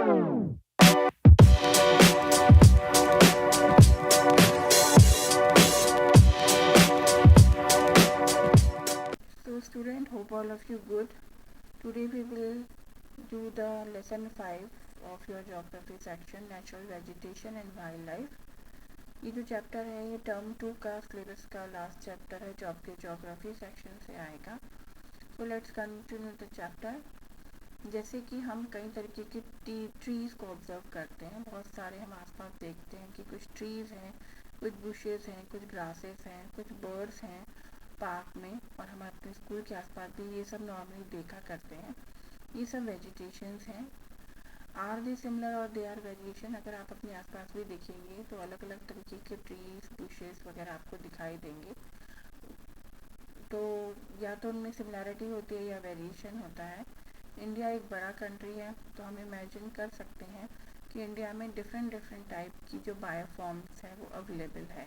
So student, hope all of you good. Today we will do the lesson 5 of your geography section, natural vegetation and wildlife. ये जो chapter है ये term 2 का syllabus का last chapter है जो आपके ज्योग्राफी सेक्शन से आएगा. So let's continue the chapter. जैसे कि हम कई तरीके की ट्रीज़ को ऑब्जर्व करते हैं, बहुत सारे हम आसपास देखते हैं कि कुछ ट्रीज़ हैं, कुछ बुशेस हैं, कुछ ग्रासेस हैं, कुछ बर्ड्स हैं पार्क में, और हम अपने स्कूल के आसपास भी ये सब नॉर्मली देखा करते हैं. ये सब वेजिटेशंस हैं. आर दे सिमिलर और दे आर वेरिएशन. अगर आप अपने आसपास भी देखेंगे तो अलग अलग तरीके के ट्रीज बुशेस वगैरह आपको दिखाई देंगे. तो या तो उनमें सिमिलैरिटी होती है या वेरिएशन होता है. इंडिया एक बड़ा कंट्री है, तो हम इमेजिन कर सकते हैं कि इंडिया में डिफरेंट टाइप की जो बायोफॉर्म्स है वो अवेलेबल है.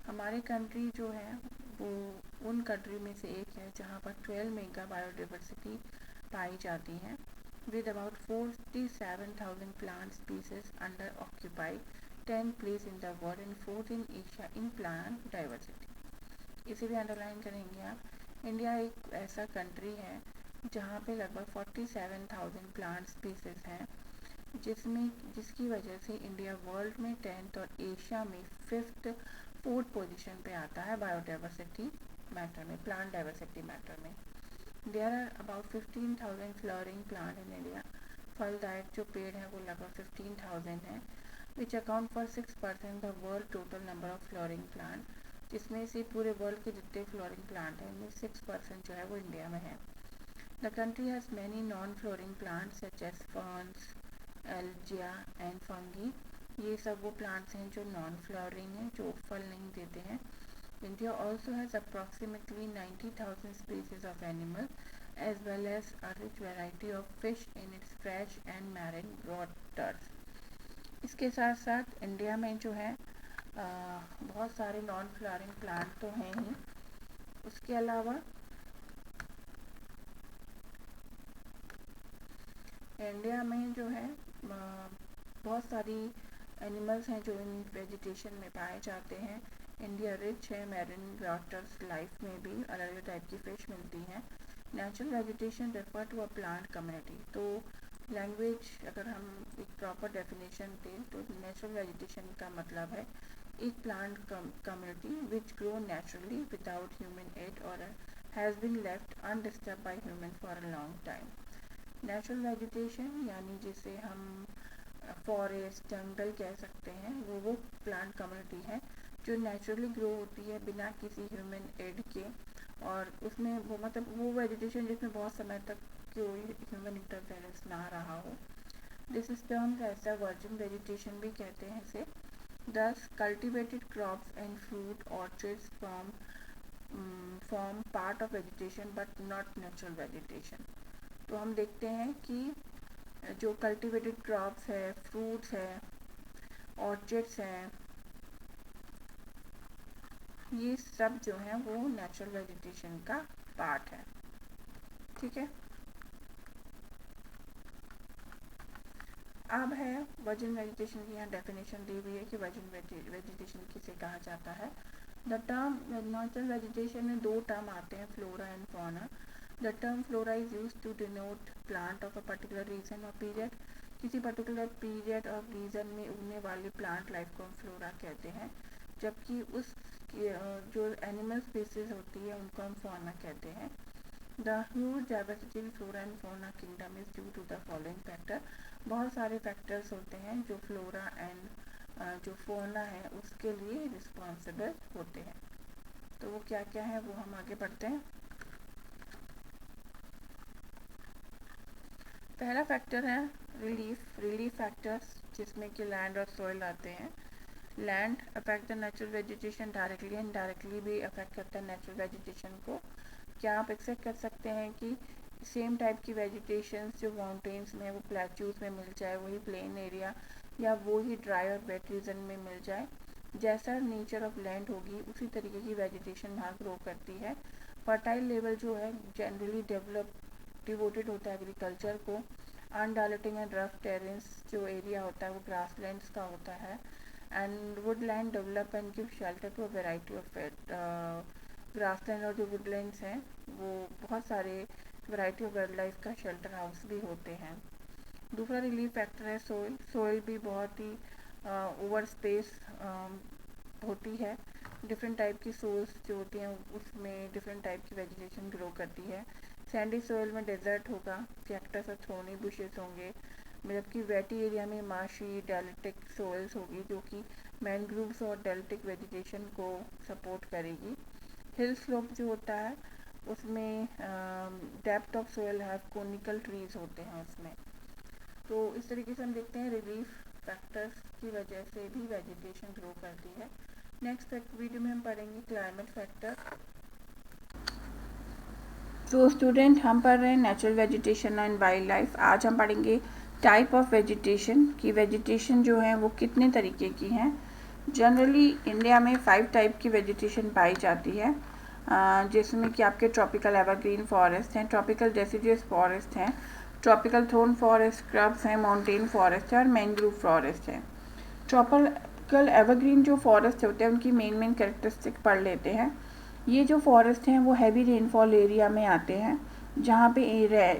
हमारे कंट्री जो है वो उन कंट्री में से एक है जहाँ पर 12 मेगा बायोडाइवर्सिटी पाई जाती हैं, with about 47,000 plant species under occupied, 10 place in the world and 4th in Asia in plant diversity. इसे भी अंडरलाइन करेंगे आप. इंडिया एक ऐसा कंट्री है जहाँ पे लगभग 47,000 प्लांट स्पीसीज हैं, जिसकी वजह से इंडिया वर्ल्ड में 10th और एशिया में 4th पोजीशन पे आता है बायोडाइवर्सिटी मैटर में, प्लांट डाइवर्सिटी मैटर में. There are about 15,000 flowering plant in India. फलदायक जो पेड़ हैं वो लगभग 15,000 हैं, which account for 6% the world total number of flowering plant. जिसमें से पूरे वर्ल्ड के जितने फ्लोरिंग प्लांट हैं उनमें 6% जो है वो इंडिया में है. The country has many non-flowering plants such as ferns, algae and fungi. ये सब वो plants हैं जो non-flowering हैं, जो फल नहीं देते हैं. India also has approximately 90,000 species of animal as well as a rich variety of fish in its fresh and marine waters. इसके साथ साथ इंडिया में जो है बहुत सारे नॉन फ्लावरिंग प्लांट तो हैं ही. उसके अलावा इंडिया में जो है बहुत सारी एनिमल्स हैं जो इन वेजिटेशन में पाए जाते हैं. इंडिया रिच है मैरीन वाटर्स लाइफ में भी, अलग अलग टाइप की फिश मिलती हैं. Natural vegetation refer to a plant community. तो लैंग्वेज अगर हम एक प्रॉपर डेफिनेशन दें तो नेचुरल वेजिटेशन का मतलब है एक plant community which grow naturally without human aid और has been left undisturbed by human for a long time. Natural vegetation यानी जिसे हम फॉरेस्ट जंगल कह सकते हैं, वो प्लांट कम्युनिटी है जो नेचुरली ग्रो होती है बिना किसी ह्यूमन एड के, और उसमें वो मतलब वो वेजिटेशन जिसमें बहुत समय तक कोई ह्यूमन इंटरफेरेंस ना रहा हो. This is termed as the virgin vegetation भी कहते हैं इसे. Thus cultivated crops and fruit orchards form part of vegetation but not natural vegetation. तो हम देखते हैं कि जो कल्टिवेटेड क्रॉप्स है, फ्रूट्स है, ऑर्चर्ड्स हैं, ये सब जो है वो नेचुरल वेजिटेशन का पार्ट है. ठीक है. अब है वर्जिन वेजिटेशन की यहाँ डेफिनेशन दी हुई है कि वर्जिन वेजिटेशन किसे कहा जाता है. द टर्म नेचुरल वेजिटेशन में दो टर्म आते हैं, flora and fauna. The term flora is use to denote plant of a particular region और पीरियड. किसी पर्टिकुलर पीरियड और रीजन में उगने वाली प्लांट लाइफ को हम फ्लोरा कहते हैं, जबकि उस जो एनिमल स्पीसीज होती है उनको हम फौना कहते हैं. The huge diversity in flora and fauna kingdom is due to the following factor. बहुत सारे फैक्टर्स होते हैं जो फ्लोरा एंड जो फौना है उसके लिए रिस्पॉन्सिबल होते हैं. तो वो क्या क्या है वो हम आगे बढ़ते हैं. पहला फैक्टर है रिलीफ फैक्टर्स, जिसमें कि लैंड और सॉइल आते हैं. Land affect the natural vegetation directly, indirectly भी अफेक्ट करता है नेचुरल वेजिटेशन को. क्या आप एक्सेप्ट कर सकते हैं कि सेम टाइप की वेजिटेशन जो माउंटेन्स में वो प्लेट्यूज में मिल जाए, वही प्लेन एरिया या वो ही ड्राई और वेट रीजन में मिल जाए? जैसा नेचर ऑफ लैंड होगी उसी तरीके की वेजिटेशन वहाँ ग्रो करती है. फर्टाइल लेवल जो है जनरली डिवोटेड होता है एग्रीकल्चर को, अनडालेटिंग एंड रफ टेरेंस जो एरिया होता है वो ग्रासलैंड्स का होता है. And woodland develop and give shelter to a variety of it. Grassland और जो वुडलैंड्स हैं वो बहुत सारे वैरायटी ऑफ वाइल्ड लाइफ का शेल्टर हाउस भी होते हैं. दूसरा रिलीफ फैक्टर है सोइल. सोइल भी बहुत ही ओवर स्पेस होती है. डिफरेंट टाइप की सोल्स जो होती हैं उसमें डिफरेंट टाइप की वेजिटेशन ग्रो करती है. सैंडी सोइल में डेजर्ट होगा, कैक्टस और थ्रोनी बुशेस होंगे, जबकि वेटी एरिया में माशी डेल्टिक सोइल्स होगी जो कि मैनग्रूव्स और डेल्टिक वेजिटेशन को सपोर्ट करेगी. हिल स्लोप जो होता है उसमें depth of soil have conical trees होते हैं उसमें. तो इस तरीके से हम देखते हैं रिलीफ फैक्टर्स की वजह से भी वेजिटेशन ग्रो करती है. नेक्स्ट वीडियो में हम पढ़ेंगे क्लाइमेट फैक्टर. तो स्टूडेंट हम पढ़ रहे हैं natural vegetation and wild life. आज हम पढ़ेंगे टाइप ऑफ वेजिटेशन की वेजिटेशन जो है वो कितने तरीके की हैं. जनरली इंडिया में 5 टाइप की वेजिटेशन पाई जाती है, जिसमें कि आपके ट्रॉपिकल एवरग्रीन फॉरेस्ट हैं, ट्रॉपिकल डेसिडियस फॉरेस्ट हैं, ट्रॉपिकल थोर्न फॉरेस्ट, स्क्रब्स हैं, माउंटेन फॉरेस्ट है और मैंग्रोव फॉरेस्ट है. ट्रॉपिकल एवरग्रीन जो फॉरेस्ट होते हैं उनकी मेन कैरेक्टरिस्टिक पढ़ लेते हैं. ये जो फॉरेस्ट हैं वो हैवी रेनफॉल एरिया में आते हैं, जहाँ पे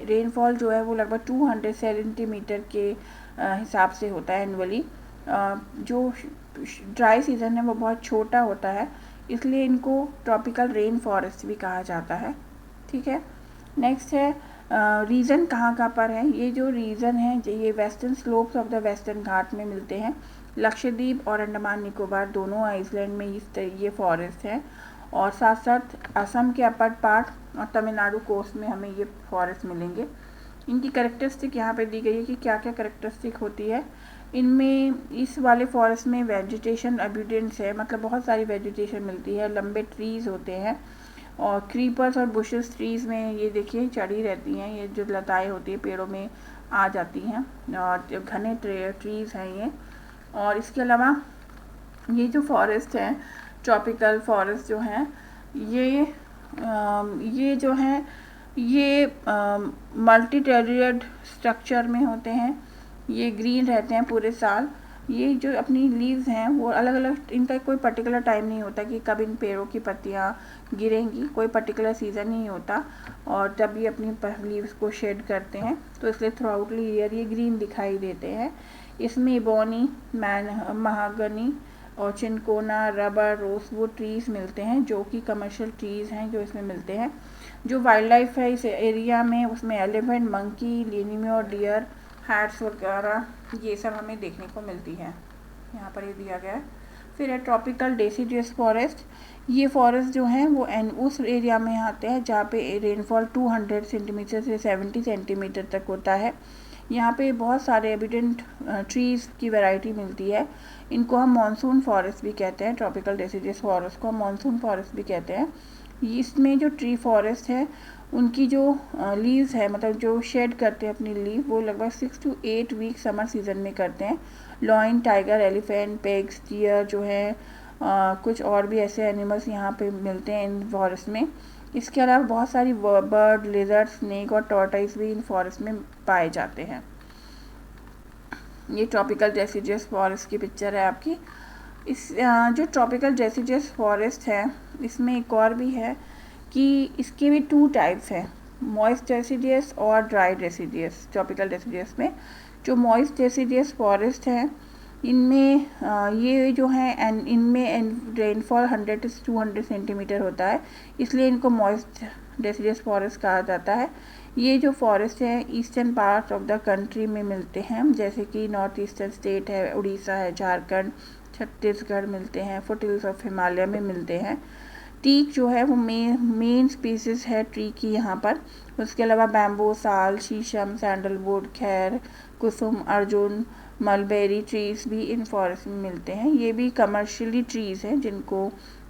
रेनफॉल जो है वो लगभग 200 सेंटीमीटर के हिसाब से होता है एनुअली. जो ड्राई सीज़न है वो बहुत छोटा होता है, इसलिए इनको ट्रॉपिकल रेन फॉरेस्ट भी कहा जाता है. ठीक है. नेक्स्ट है रीजन कहाँ पर है. ये जो रीजन है ये western slopes of the Western Ghat में मिलते हैं. लक्षद्वीप और अंडमान निकोबार दोनों आइसलैंड में ये फॉरेस्ट है, और साथ साथ असम के अपर पार्ट और तमिलनाडु कोस्ट में हमें ये फॉरेस्ट मिलेंगे. इनकी कैरेक्टरिस्टिक यहाँ पे दी गई है कि क्या क्या कैरेक्टरिस्टिक होती है. इनमें इस वाले फॉरेस्ट में वेजिटेशन अब्यूडेंस है, मतलब बहुत सारी वेजिटेशन मिलती है. लंबे ट्रीज़ होते हैं और क्रीपर्स और बुशेस ट्रीज़ में ये देखिए चढ़ी रहती हैं. ये जो लताएँ होती है पेड़ों में आ जाती हैं और घने ट्रीज़ हैं ये. और इसके अलावा ये जो फॉरेस्ट हैं ट्रॉपिकल फॉरेस्ट जो हैं ये जो हैं ये मल्टी टेरियड स्ट्रक्चर में होते हैं. ये ग्रीन रहते हैं पूरे साल. ये जो अपनी लीव्स हैं वो अलग अलग, इनका कोई पर्टिकुलर टाइम नहीं होता कि कब इन पेड़ों की पत्तियाँ गिरेंगी, कोई पर्टिकुलर सीज़न नहीं होता, और जब ये अपनी लीव्स को शेड करते हैं तो इसलिए थ्रू आउट ईयर ये ग्रीन दिखाई देते हैं. इसमें इबोनी, महागनी और चिनकोना, रबर, रोसवुड ट्रीज़ मिलते हैं जो कि कमर्शियल ट्रीज़ हैं जो इसमें मिलते हैं. जो वाइल्ड लाइफ है इस एरिया में उसमें एलिफेंट, मंकी, लेनिमियो, डियर, हैट्स वगैरह ये सब हमें देखने को मिलती है. यहाँ पर ये दिया गया है. फिर है ट्रॉपिकल डेसिडियस फॉरेस्ट. ये फॉरेस्ट जो हैं वो उस एरिया में आते हैं जहाँ पे रेनफॉल 200 सेंटीमीटर से 70 सेंटीमीटर तक होता है. यहाँ पे बहुत सारे एविडेंट ट्रीज़ की वैरायटी मिलती है. इनको हम मॉनसून फॉरेस्ट भी कहते हैं. ट्रॉपिकल डेसिडियस फॉरेस्ट को हम मॉनसून फॉरेस्ट भी कहते हैं. इसमें जो ट्री फॉरेस्ट है उनकी जो लीव्स है, मतलब जो शेड करते हैं अपनी लीव, वो लगभग 6 to 8 वीक समर सीज़न में करते हैं. Lion, tiger, elephant, pigs, deer जो है कुछ और भी ऐसे एनिमल्स यहाँ पे मिलते हैं इन फॉरेस्ट में. इसके अलावा बहुत सारी बर्ड, लिजर्ड, स्नेक और टॉर्टाइस भी इन फॉरेस्ट में पाए जाते हैं. ये ट्रॉपिकल डेसिडियस फॉरेस्ट की पिक्चर है आपकी. इस जो ट्रॉपिकल डेसिडियस फॉरेस्ट है इसमें एक और भी है कि इसके भी 2 टाइप्स हैं, मॉइस्ट डेसिडियस और ड्राई डेसिडियस. ट्रॉपिकल डेसिडियस में जो मॉइस्ट डेसिडियस फॉरेस्ट है इनमें ये जो है इनमें रेनफॉल 100 से 200 सेंटीमीटर होता है, इसलिए इनको मॉइस्ट डेसिडियस फॉरेस्ट कहा जाता है. ये जो फॉरेस्ट है eastern part of the country में मिलते हैं, जैसे कि नॉर्थ ईस्टर्न स्टेट है, उड़ीसा है, झारखंड, छत्तीसगढ़ मिलते हैं. फुटहिल्स ऑफ हिमालय में मिलते हैं. टीक जो है वो मेन स्पीसीज है ट्री की यहाँ पर. उसके अलावा बैम्बू, साल, शीशम, सैंडलवुड, खैर, कुसुम, अर्जुन, मलबेरी ट्रीज़ भी इन फॉरेस्ट में मिलते हैं. ये भी कमर्शियली ट्रीज़ हैं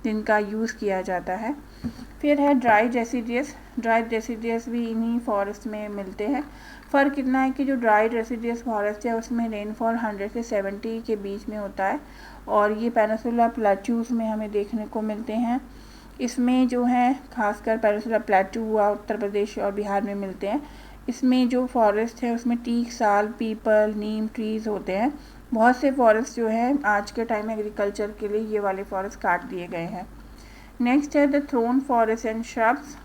जिनका यूज़ किया जाता है. फिर है ड्राई डेसिडियस. ड्राई डेसिडियस भी इन्हीं फॉरेस्ट में मिलते हैं. फ़र्क इतना है कि जो ड्राई डेसिडियस फॉरेस्ट है उसमें रेनफॉल 100 से 70 के बीच में होता है, और ये पेनिनसुला प्लेट्यूज़ में हमें देखने को मिलते हैं. इसमें जो है खासकर पेनिनसुला प्लेट्यू हुआ उत्तर प्रदेश और बिहार में मिलते हैं. इसमें जो फॉरेस्ट है उसमें टीक, साल, पीपल, नीम ट्रीज़ होते हैं। बहुत से फॉरेस्ट जो है आज के टाइम में एग्रीकल्चर के लिए ये वाले फॉरेस्ट काट दिए गए हैं। नेक्स्ट है the thorn forest and shrubs.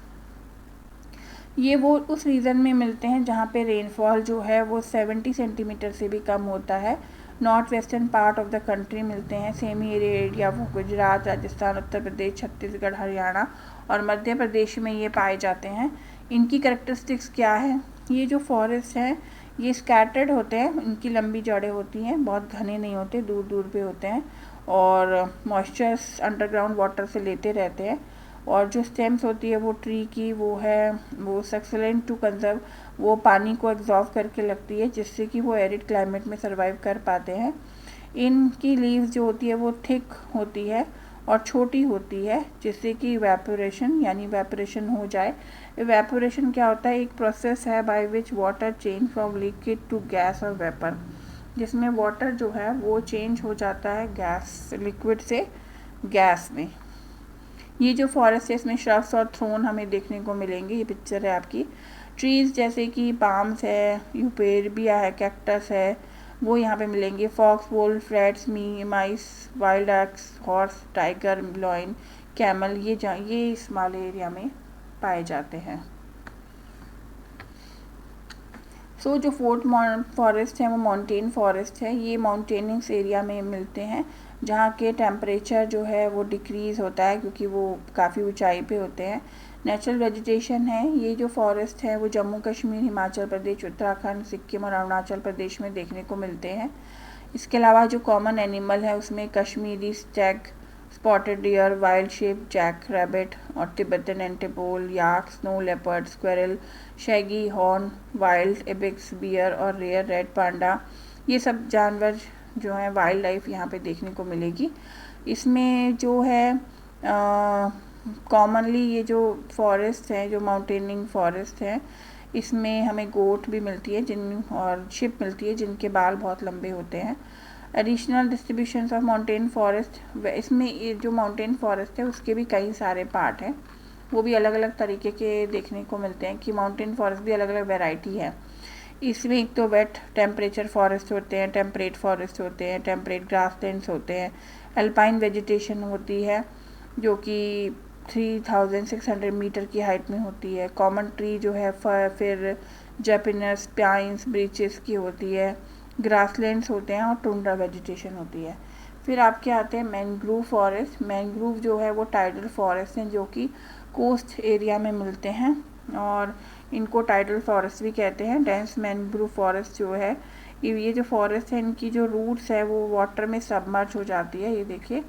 ये वो उस रीजन में मिलते हैं जहाँ पे रेनफॉल जो है वो 70 सेंटीमीटर से भी कम होता है। North western part of the country मिलते हैं। सेमी एरिया वो गुजरात, राजस्थान, उत्तर प्रदेश, छत्तीसगढ़, हरियाणा और मध्य प्रदेश में ये पाए जाते हैं। इनकी कैरेक्टरिस्टिक्स क्या है? ये जो फॉरेस्ट हैं ये स्कैटर्ड होते हैं, इनकी लंबी जड़ें होती हैं, बहुत घने नहीं होते, दूर दूर पे होते हैं और मॉइस्चर्स अंडरग्राउंड वाटर से लेते रहते हैं। और जो स्टेम्स होती है वो ट्री की वो सक्सेलेंट टू कंजर्व, वो पानी को एग्जॉर्ब करके लगती है जिससे कि वो एरिड क्लाइमेट में सर्वाइव कर पाते हैं। इनकी लीव्स जो होती है वो थिक होती है और छोटी होती है जिससे कि इवेपोरेशन यानी इवेपोरेशन हो जाए। इवेपोरेशन क्या होता है? एक प्रोसेस है by which water change from liquid to gas और वेपर, जिसमें वाटर जो है वो चेंज हो जाता है गैस, लिक्विड से गैस में। ये जो फॉरेस्ट है इसमें श्रब्स और थ्रोन हमें देखने को मिलेंगे। ये पिक्चर है आपकी। ट्रीज़ जैसे कि पाम्स है, यूपेरबिया है, कैक्टस है, वो यहाँ पे मिलेंगे। Fox, wolf, rats, mice, wild ox, horse, tiger, lion, camel, ये इस वाले एरिया में पाए जाते हैं। जो फोर्थ फॉरेस्ट है वो माउंटेन फॉरेस्ट है। ये माउंटेनिंग्स एरिया में मिलते हैं जहाँ के टेम्परेचर जो है वो डिक्रीज़ होता है क्योंकि वो काफ़ी ऊंचाई पे होते हैं। नेचुरल वेजिटेशन है। ये जो फॉरेस्ट है वो जम्मू कश्मीर, हिमाचल प्रदेश, उत्तराखंड, सिक्किम और अरुणाचल प्रदेश में देखने को मिलते हैं। इसके अलावा जो कॉमन एनिमल है उसमें Kashmiri stag, spotted deer, wild sheep, jack rabbit और Tibetan antelope, yak, snow leopard, squirrel, shaggy horn, wild ibex, bear और रेयर रेड पांडा, ये सब जानवर जो हैं वाइल्ड लाइफ यहाँ पे देखने को मिलेगी। इसमें जो है कॉमनली ये जो फॉरेस्ट हैं, जो माउंटेनिंग फॉरेस्ट हैं, इसमें हमें गोट भी मिलती है और शिप मिलती है जिनके बाल बहुत लंबे होते हैं। Additional distributions of mountain forest, इसमें ये जो माउंटेन फॉरेस्ट है उसके भी कई सारे पार्ट हैं, वो भी अलग अलग तरीके के देखने को मिलते हैं कि माउंटेन फॉरेस्ट भी अलग अलग वैरायटी है। इसमें एक तो वेट टेम्परेचर फॉरेस्ट होते हैं, टेम्परेट फॉरेस्ट होते हैं, टेम्परेट ग्रासलैंड्स होते हैं, अल्पाइन वेजिटेशन होती है जो कि 3600 मीटर की हाइट में होती है। कॉमन ट्री जो है फिर जेपिनस, पाइन्स, ब्रीचेस की होती है, ग्रासलैंड्स होते हैं और टुंड्रा वेजिटेशन होती है। फिर आपके आते हैं मैंग्रोव फॉरेस्ट। मैंग्रोव जो है वो टाइडल फॉरेस्ट हैं जो कि कोस्ट एरिया में मिलते हैं और इनको टाइडल फॉरेस्ट भी कहते हैं। डेंस मैंग्रोव फॉरेस्ट जो है, ये जो फॉरेस्ट है इनकी जो रूट्स है वो वाटर में सबमर्ज हो जाती है। ये देखिए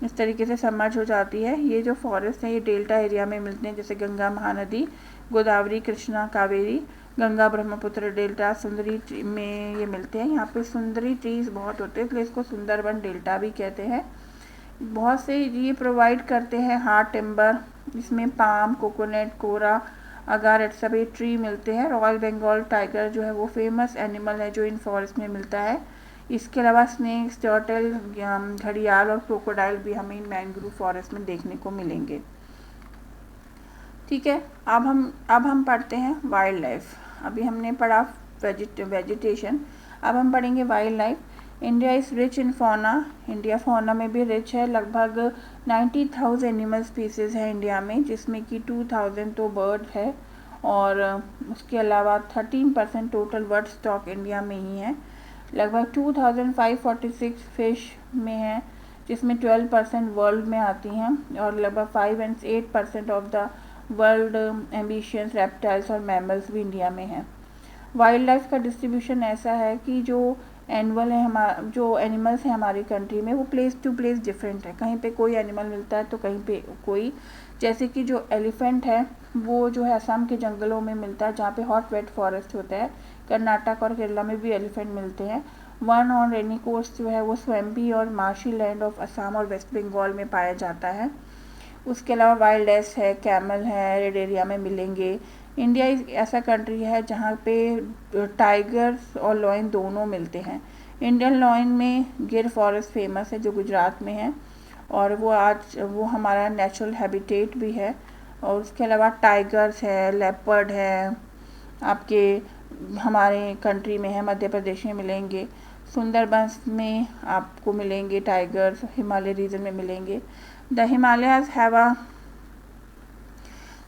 इस तरीके से सबमर्ज हो जाती है। ये जो फॉरेस्ट है ये डेल्टा एरिया में मिलते हैं, जैसे गंगा महानदी, गोदावरी, कृष्णा, कावेरी, गंगा ब्रह्मपुत्र डेल्टा, सुंदरी में ये मिलते हैं। यहाँ पे सुंदरी ट्रीज बहुत होते हैं इसलिए इसको सुंदरबन डेल्टा भी कहते हैं। बहुत से ये प्रोवाइड करते हैं हार्ड टिम्बर, इसमें पाम, कोकोनट, कोरा, अगार सभी ट्री मिलते हैं। रॉयल बंगाल टाइगर जो है वो फेमस एनिमल है जो इन फॉरेस्ट में मिलता है। इसके अलावा स्नेक्स, टर्टल, घड़ियाल और क्रोकोडाइल भी हमें इन मैंग्रोव फॉरेस्ट में देखने को मिलेंगे। ठीक है, अब हम पढ़ते हैं वाइल्ड लाइफ। अभी हमने पढ़ा वेजिटेशन, अब हम पढ़ेंगे wild life. India is rich in fauna. India fauna में भी रिच है। लगभग 90,000 एनिमल स्पीसीज़ है इंडिया में, जिसमें कि 2000 तो बर्ड है और उसके अलावा 13% टोटल बर्ड स्टॉक इंडिया में ही है। लगभग 2546 फिश में है जिसमें 12% वर्ल्ड में आती हैं और लगभग 5 and 8% of the world amphibians reptiles और मैमल्स भी इंडिया में हैं। वाइल्ड लाइफ का डिस्ट्रीब्यूशन ऐसा है कि जो जो एनिमल्स हैं हमारी कंट्री में वो प्लेस टू प्लेस डिफरेंट है। कहीं पे कोई एनिमल मिलता है तो कहीं पे कोई, जैसे कि जो एलिफेंट है वो जो है असम के जंगलों में मिलता है जहाँ पे हॉट वेट फॉरेस्ट होता है। कर्नाटक और केरला में भी एलिफेंट मिलते हैं। वन ऑन रेनी कोस्ट जो है वो स्वैम्पी और मार्शी लैंड ऑफ असम और वेस्ट बंगाल में पाया जाता है। उसके अलावा वाइल्ड एस है, कैमल है, रेड एरिया में मिलेंगे। इंडिया ऐसा कंट्री है जहाँ पे टाइगर्स और लॉयन दोनों मिलते हैं। इंडियन लॉयन में गिर फॉरेस्ट फेमस है जो गुजरात में है और वो हमारा नेचुरल हैबिटेट भी है। और उसके अलावा टाइगर्स है, लेपर्ड है, आपके हमारे कंट्री में है, मध्य प्रदेश में मिलेंगे। सुंदरबंस में आपको मिलेंगे टाइगर्स, हिमालय रीजन में मिलेंगे। The Himalayas have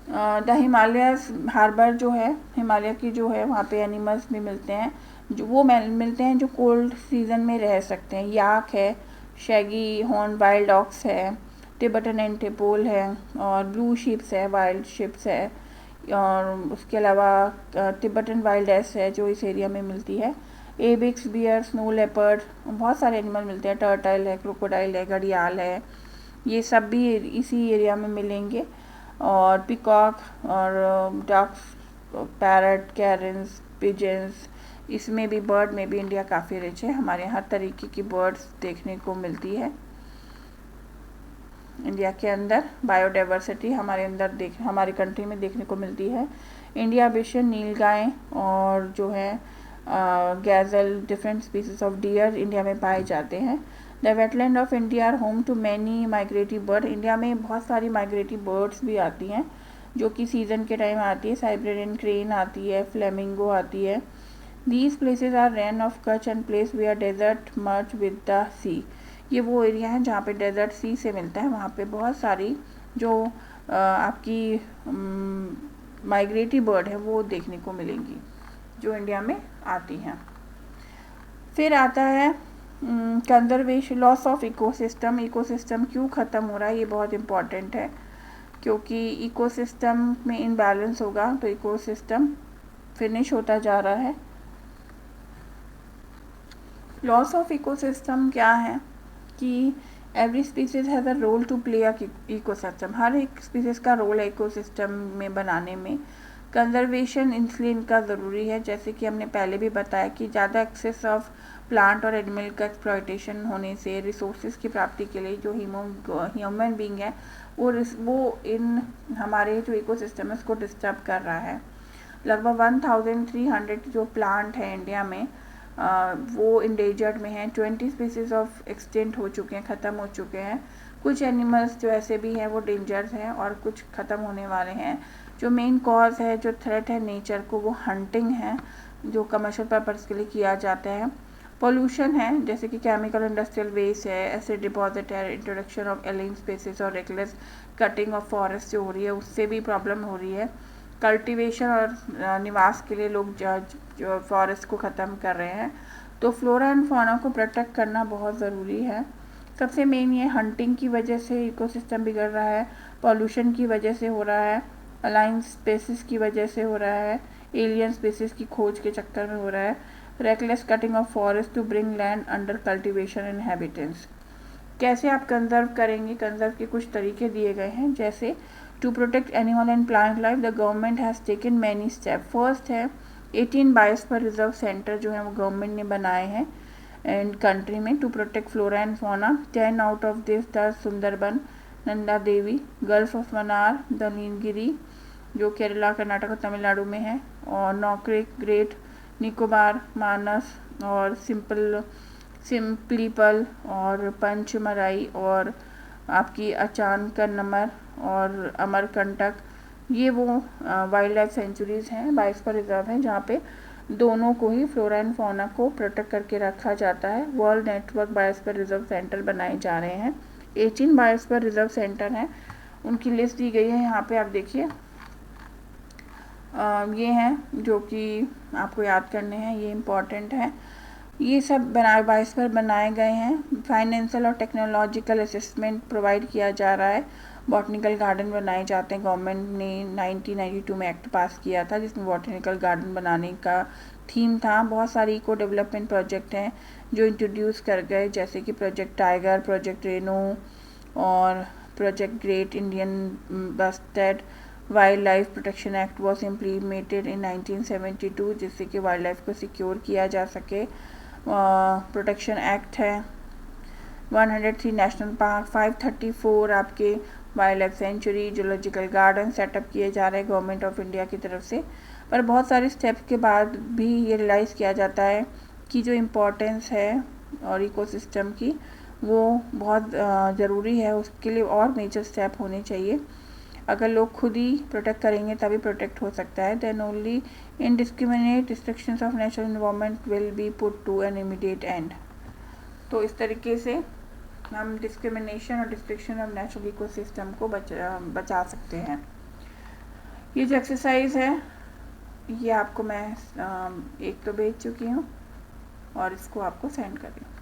the Himalayas harbour जो है, हिमालय की जो है वहाँ पे एनिमल्स भी मिलते हैं, जो वो मिलते हैं जो कोल्ड सीजन में रह सकते हैं। याक है, शैगी हॉर्न वाइल्ड ऑक्स है, टिबेटन एंटेपोल है, और ब्लू शिप्स है, वाइल्ड शिप्स है, और उसके अलावा तिब्बतन वाइल्ड एस है जो इस एरिया में मिलती है। एबिक्स, बियर, स्नो लेपर्ड, बहुत सारे एनिमल मिलते हैं। टर्टल है, क्रोकोडाइल है, घड़ियाल है, ये सब भी इसी एरिया में मिलेंगे। और पिकॉक और डक्स, पैरट, कैरन्स, पिजन्स, इसमें भी बर्ड में भी इंडिया काफ़ी रिच है। हमारे यहाँ हर तरीके की बर्ड्स देखने को मिलती है। इंडिया के अंदर बायोडाइवर्सिटी हमारी कंट्री में देखने को मिलती है। इंडिया विशन, नीलगाय और जो है gazelle, different species of deer India में पाए जाते हैं। The wetland of India are home to many migratory bird. India में बहुत सारी माइग्रेटरी बर्ड्स भी आती हैं जो कि सीजन के टाइम आती है। साइबेरियन क्रेन आती है, फ्लेमिंगो आती है। These places are Rann of Kutch and place we are desert merge with the sea. ये वो एरिया है जहाँ पे डेजर्ट सी से मिलता है। वहाँ पे बहुत सारी जो आपकी माइग्रेटरी बर्ड है वो देखने को मिलेंगी जो इंडिया में आती हैं। फिर आता है conservation, loss of ecosystem. Ecosystem क्यों ख़त्म हो रहा है, ये बहुत इम्पॉर्टेंट है, क्योंकि इकोसिस्टम में इम्बैलेंस होगा तो इकोसिस्टम फिनिश होता जा रहा है। लॉस ऑफ इकोसिस्टम क्या है कि every species has a role to play a ecosystem. हर एक स्पीसीज का रोल है इकोसिस्टम में बनाने में। कंजर्वेशन इसलिए इनका ज़रूरी है, जैसे कि हमने पहले भी बताया कि ज़्यादा एक्सेस ऑफ प्लांट और एनिमल का एक्सप्लॉयटेशन होने से रिसोर्सेज की प्राप्ति के लिए जो ह्यूमन बींग है वो इन हमारे जो इकोसिस्टम है उसको डिस्टर्ब कर रहा है। लगभग 1300 जो प्लांट है इंडिया में वो इंडेंजर्ड में हैं। 20 स्पीसीज ऑफ एक्सटेंट हो चुके हैं, ख़त्म हो चुके हैं। कुछ एनिमल्स जो ऐसे भी हैं वो डेंजर्स हैं और कुछ ख़त्म होने वाले हैं। जो मेन कॉज है, जो थ्रेट है नेचर को, वो हंटिंग है जो कमर्शियल पर्पज़ के लिए किया जाता है। पोल्यूशन है, जैसे कि केमिकल इंडस्ट्रियल वेस्ट है, एसिड डिपॉजिट है, इंट्रोडक्शन ऑफ एलियन स्पीसीज और रेकलेस कटिंग ऑफ फॉरेस्ट जो हो रही है उससे भी प्रॉब्लम हो रही है। कल्टीवेशन और निवास के लिए लोग जो फॉरेस्ट को ख़त्म कर रहे हैं। तो फ्लोरा एंड फौना को प्रोटेक्ट करना बहुत ज़रूरी है। सबसे मेन ये हंटिंग की वजह से इकोसिस्टम बिगड़ रहा है, पॉल्यूशन की वजह से हो रहा है, अलाइन स्पेसिस की वजह से हो रहा है, एलियन स्पेसिस की खोज के चक्कर में हो रहा है, reckless cutting of forest to bring land under cultivation and habitants. कैसे आप कंजर्व करेंगे, कंजर्व के कुछ तरीके दिए गए हैं, जैसे to protect animal and plant life the government has taken many step. First है 18 बायोस्फीयर रिजर्व सेंटर जो है वो गवर्नमेंट ने बनाए हैं एंड कंट्री में to protect flora and fauna. 10 out of this the Sundarban, Nanda Devi, gulf of Mannar, the Nilgiri जो केरला, कर्नाटक और तमिलनाडु में है, और नौक्रेक, ग्रेट निकोबार, मानस और सिम्पलीपल और पंचमराई और आपकी अचानकनमर और अमरकंटक, ये वो वाइल्ड लाइफ सेंचुरीज़ हैं, बायोस्फीयर रिजर्व हैं जहाँ पे दोनों को ही फ्लोरा एंड फौना को प्रोटेक्ट करके रखा जाता है। World network biosphere reserve centre बनाए जा रहे हैं। 18 बायोस्फीयर रिजर्व सेंटर हैं, उनकी लिस्ट दी गई है यहाँ पे, आप देखिए। ये हैं जो कि आपको याद करने हैं, ये इम्पॉर्टेंट है। ये सब बायोस्फीयर बनाए गए हैं। फाइनेंशियल और टेक्नोलॉजिकल असिस्टमेंट प्रोवाइड किया जा रहा है। बॉटनिकल गार्डन बनाए जाते हैं। गवर्नमेंट ने 1992 में एक्ट पास किया था जिसमें बॉटनिकल गार्डन बनाने का थीम था। बहुत सारी इको डेवलपमेंट प्रोजेक्ट हैं जो इंट्रोड्यूस कर गए, जैसे कि प्रोजेक्ट टाइगर, प्रोजेक्ट रेनो और project great Indian bustard. Wild life protection act was implemented in 1972 जिससे कि वाइल्ड लाइफ को सिक्योर किया जा सके। प्रोटेक्शन एक्ट है। 103 नेशनल पार्क, 534 आपके wild life sanctuary, zoological garden setup किए जा रहे हैं गवर्नमेंट ऑफ इंडिया की तरफ से। पर बहुत सारे स्टेप्स के बाद भी ये रियलाइज़ किया जाता है कि जो इम्पोर्टेंस है और इकोसिस्टम की वो बहुत ज़रूरी है, उसके लिए और मेजर स्टेप होने चाहिए। अगर लोग खुद ही प्रोटेक्ट करेंगे तभी प्रोटेक्ट हो सकता है। Then only indiscriminate destructions of natural environment will be put to an immediate end. तो इस तरीके से हम डिस्क्रिमिनेशन और डिस्ट्रक्शन ऑफ नेचुरल इकोसिस्टम को बचा सकते हैं। ये जो एक्सरसाइज है ये आपको मैं एक तो भेज चुकी हूँ और इसको आपको सेंड कर रही हूँ।